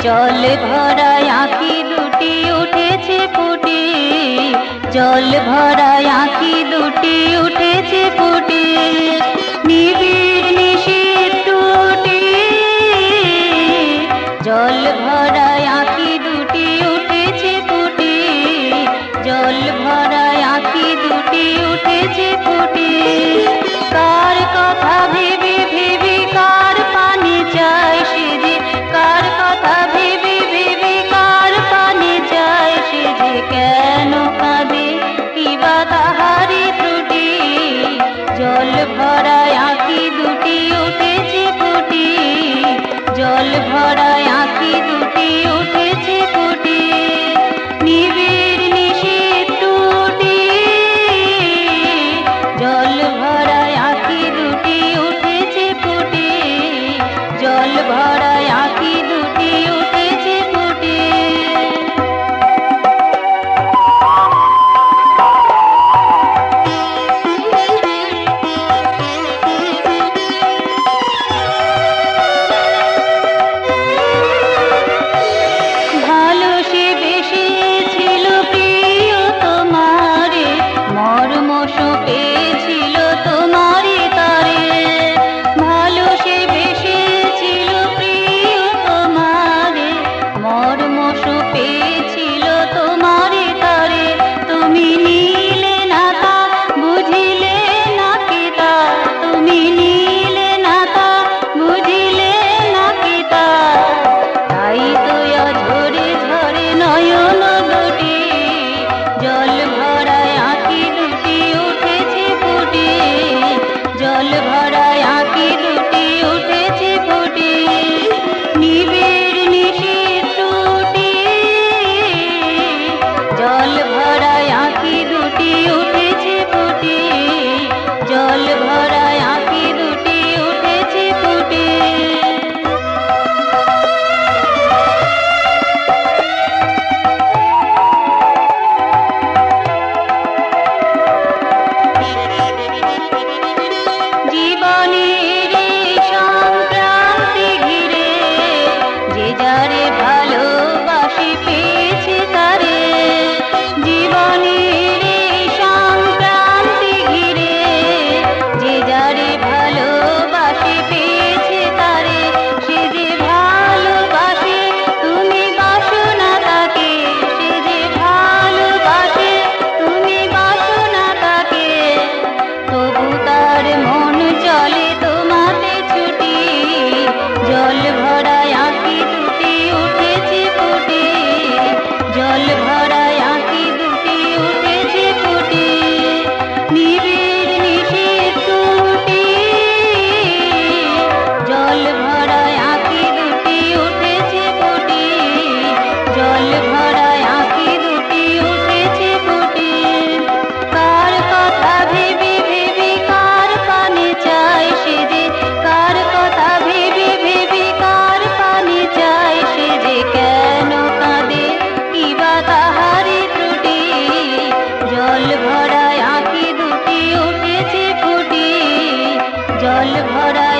জল ভরা আঁখি দুটি উঠেছে ফুটে, জল ভরা আঁখি দুটি উঠেছে ফুটে, নিবিড় নিশীথ টুটে। জল ভরা আঁখি দুটি উঠেছে ফুটে, জল ভরা আঁখি দুটি উঠেছে ফুটে। কার কথা ভেবে ভেবে কার পানে যায় সে যে, কার কথা ভেবে ভেবে কার পানে যায় সে যে, কেন কাঁদে কিবা তাহারি ত্রুটি। জল ভরা আঁখি দুটি উঠেছে ফুটে, জল ভরা আঁখি দুটি উঠেছে ফুটে, নিবিড় নিশীথ টুটে। জল ভরা আঁখি দুটি উঠেছে ফুটে, জল ভরা আঁখি দুটি উঠেছে ফুটে। ভালো সে বেসেছিল প্রিয় তোমারে, মর্ম পেয়েছিল তোমারে তারে। ভালো সে বেসেছিল প্রিয় তোমারে, মর্ম পেয়েছিল তোমারে তারে। তুমি নিলে না তা, বুঝিলে না কি তা, তুমি নিলে না তা, বুঝিলে না কি তা। তাই তো ঝরে ঝরে নয়ন দুটি, জল ভরা আঁখি দুটি উঠেছে ফুটে, জল ভরা আঁখি দুটি উঠেছে ফুটে, নিবিড় নিশীথ টুটে। জল ভরা আঁখি দুটি উঠেছে ফুটে, জল ভরা আঁখি দুটি উঠেছে ফুটে। জীবনের সংক্রান্তি ঘিরে যে যারে ভালোবাসি পেয়েছে তারে। জীবনের সংক্রান্তি ঘিরে যে যারে ভালোবাসি পেয়েছে তারে। সে যে ভালোবাসে তুমি বাসো না তাকে, সে যে ভালোবাসে তুমি বাসো না তাকে। তবু তার মন চলে তোমাতে ছুটি, জল ভরা আঁখি দুটি উঠেছে ফুটে, জল ভরা আঁখি দুটি উঠেছে ফুটে, নিবিড় নিশীথ টুটে। জল ভরা আঁখি দুটি উঠেছে ফুটে, জল ভরা আঁখি দুটি উঠেছে ফুটে। কার কথা ভেবে ভেবে কার পানে চায় সে যে, কার কথা ভেবে ভেবে কার পানে চায় সে যে, কেন কাঁদে কিবা তাহারি ত্রুটি। জল ভরা আঁখি দুটি উঠেছে ফুটে, জল ভরা